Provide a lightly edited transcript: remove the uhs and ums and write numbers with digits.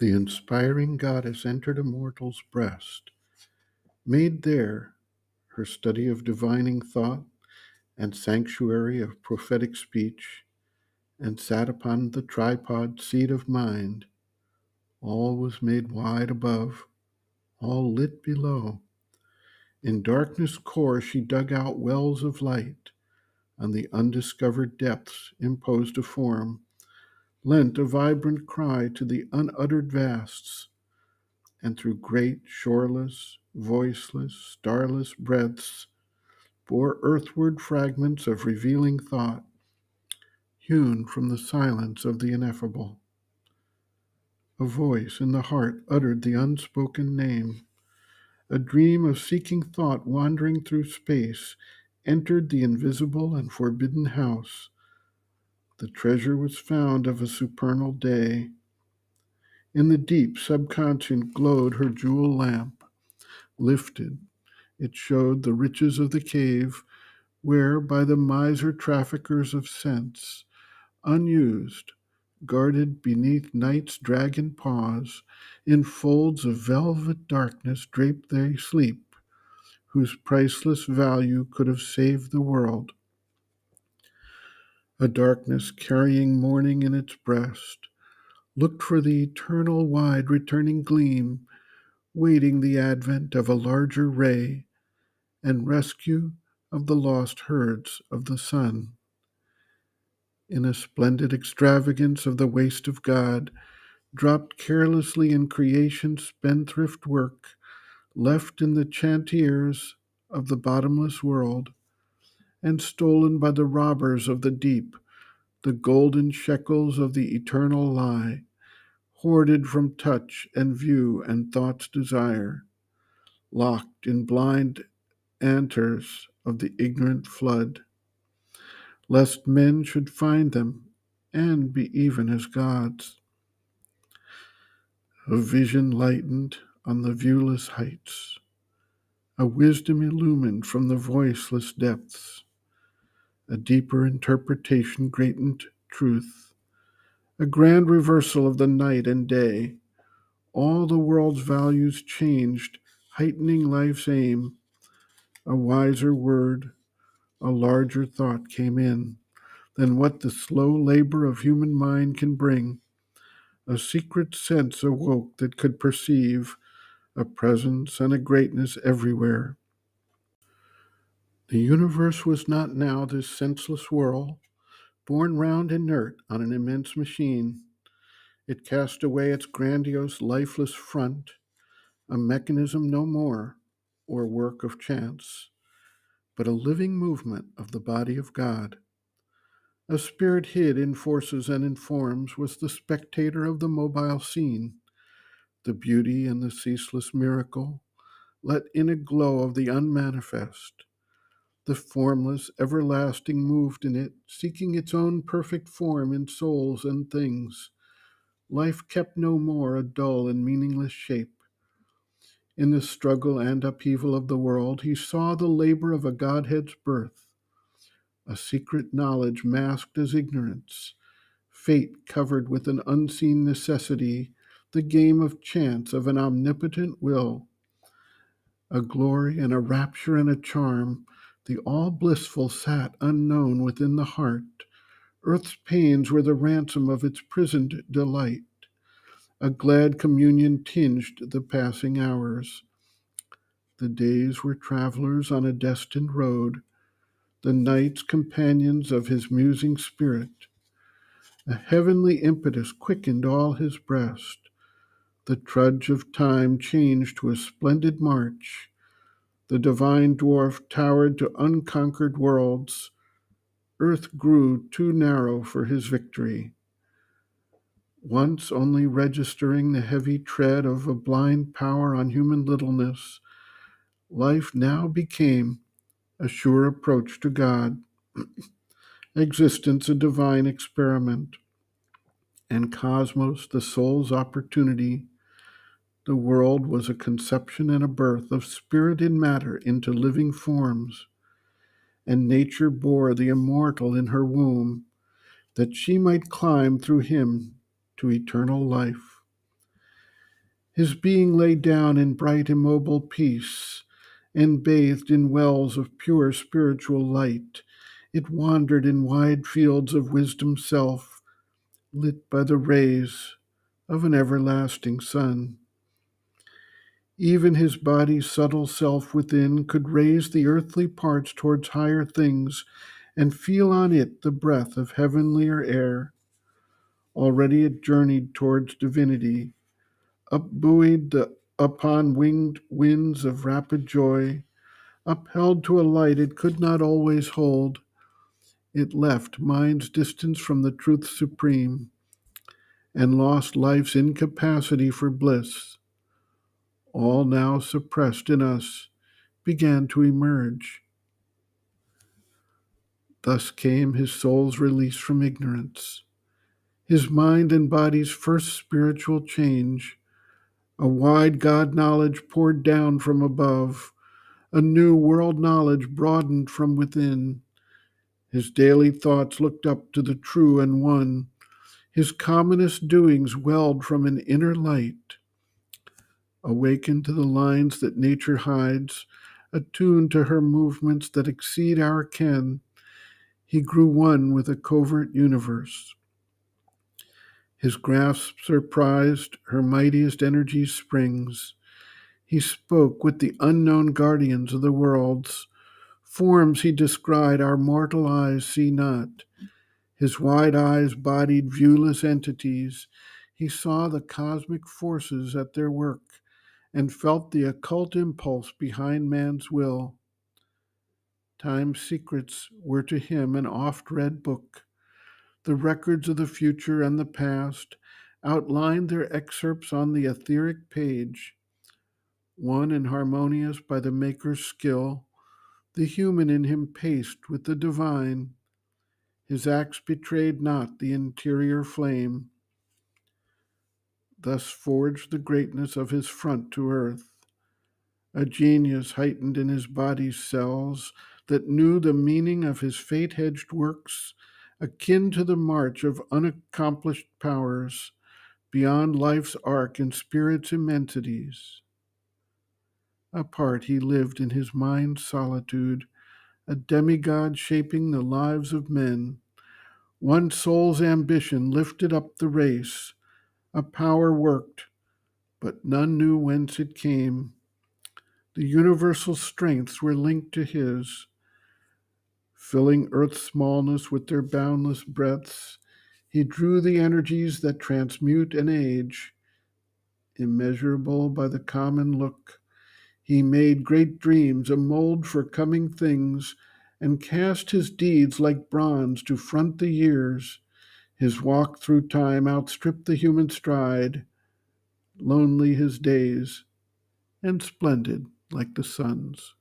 The inspiring goddess entered a mortal's breast, made there her study of divining thought and sanctuary of prophetic speech, and sat upon the tripod seat of mind. All was made wide above, all lit below. In darkness core she dug out wells of light, on the undiscovered depths imposed a form, lent a vibrant cry to the unuttered vasts, and through great shoreless, voiceless, starless breadths bore earthward fragments of revealing thought, hewn from the silence of the ineffable. A voice in the heart uttered the unspoken name. A dream of seeking thought wandering through space entered the invisible and forbidden house. The treasure was found of a supernal day. In the deep subconscious glowed her jewel lamp. Lifted, it showed the riches of the cave, where, by the miser traffickers of sense, unused, guarded beneath night's dragon paws, in folds of velvet darkness draped they sleep, whose priceless value could have saved the world. A darkness carrying morning in its breast looked for the eternal wide returning gleam, waiting the advent of a larger ray and rescue of the lost herds of the sun. In a splendid extravagance of the waste of God, dropped carelessly in creation's spendthrift work, left in the chantiers of the bottomless world, and stolen by the robbers of the deep, the golden shekels of the eternal lie, hoarded from touch and view and thought's desire, locked in blind antres of the ignorant flood, lest men should find them and be even as gods. A vision lightened on the viewless heights, a wisdom illumined from the voiceless depths, a deeper interpretation greatened truth, a grand reversal of the night and day. All the world's values changed, heightening life's aim. A wiser word, a larger thought came in than what the slow labor of human mind can bring. A secret sense awoke that could perceive a presence and a greatness everywhere. The universe was not now this senseless whirl, borne round inert on an immense machine. It cast away its grandiose, lifeless front, a mechanism no more, or work of chance, but a living movement of the body of God. A spirit hid in forces and in forms was the spectator of the mobile scene. The beauty and the ceaseless miracle let in a glow of the unmanifest. The formless, everlasting moved in it, seeking its own perfect form in souls and things. Life kept no more a dull and meaningless shape. In the struggle and upheaval of the world, he saw the labor of a Godhead's birth, a secret knowledge masked as ignorance, fate covered with an unseen necessity, the game of chance of an omnipotent will, a glory and a rapture and a charm. The all blissful sat unknown within the heart. Earth's pains were the ransom of its prisoned delight. A glad communion tinged the passing hours. The days were travelers on a destined road, the nights companions of his musing spirit. A heavenly impetus quickened all his breast. The trudge of time changed to a splendid march. The divine dwarf towered to unconquered worlds. Earth grew too narrow for his victory. Once only registering the heavy tread of a blind power on human littleness, life now became a sure approach to God, existence a divine experiment, and cosmos the soul's opportunity. The world was a conception and a birth of spirit in matter into living forms, and nature bore the immortal in her womb, that she might climb through him to eternal life. His being lay down in bright immobile peace, and bathed in wells of pure spiritual light. It wandered in wide fields of wisdom self, lit by the rays of an everlasting sun. Even his body's subtle self within could raise the earthly parts towards higher things and feel on it the breath of heavenlier air. Already it journeyed towards divinity, upbuoyed upon winged winds of rapid joy, upheld to a light it could not always hold. It left mind's distance from the truth supreme and lost life's incapacity for bliss. All now suppressed in us began to emerge. Thus came his soul's release from ignorance, his mind and body's first spiritual change. A wide God knowledge poured down from above, a new world knowledge broadened from within. His daily thoughts looked up to the true and one. His commonest doings welled from an inner light. Awakened to the lines that nature hides, attuned to her movements that exceed our ken, he grew one with a covert universe. His grasp surprised her mightiest energy springs. He spoke with the unknown guardians of the worlds. Forms he descried our mortal eyes see not. His wide eyes bodied viewless entities. He saw the cosmic forces at their work and felt the occult impulse behind man's will. Time's secrets were to him an oft-read book. The records of the future and the past outlined their excerpts on the etheric page, one and harmonious by the Maker's skill. The human in him paced with the divine. His acts betrayed not the interior flame. Thus forged the greatness of his front to earth, a genius heightened in his body's cells that knew the meaning of his fate-hedged works, akin to the march of unaccomplished powers beyond life's arc and spirit's immensities. Apart he lived in his mind's solitude, a demigod shaping the lives of men. One soul's ambition lifted up the race. A power worked, but none knew whence it came. The universal strengths were linked to his, filling earth's smallness with their boundless breadths. He drew the energies that transmute and age, immeasurable by the common look. He made great dreams a mold for coming things, and cast his deeds like bronze to front the years. His walk through time outstripped the human stride, lonely his days, and splendid like the sun's.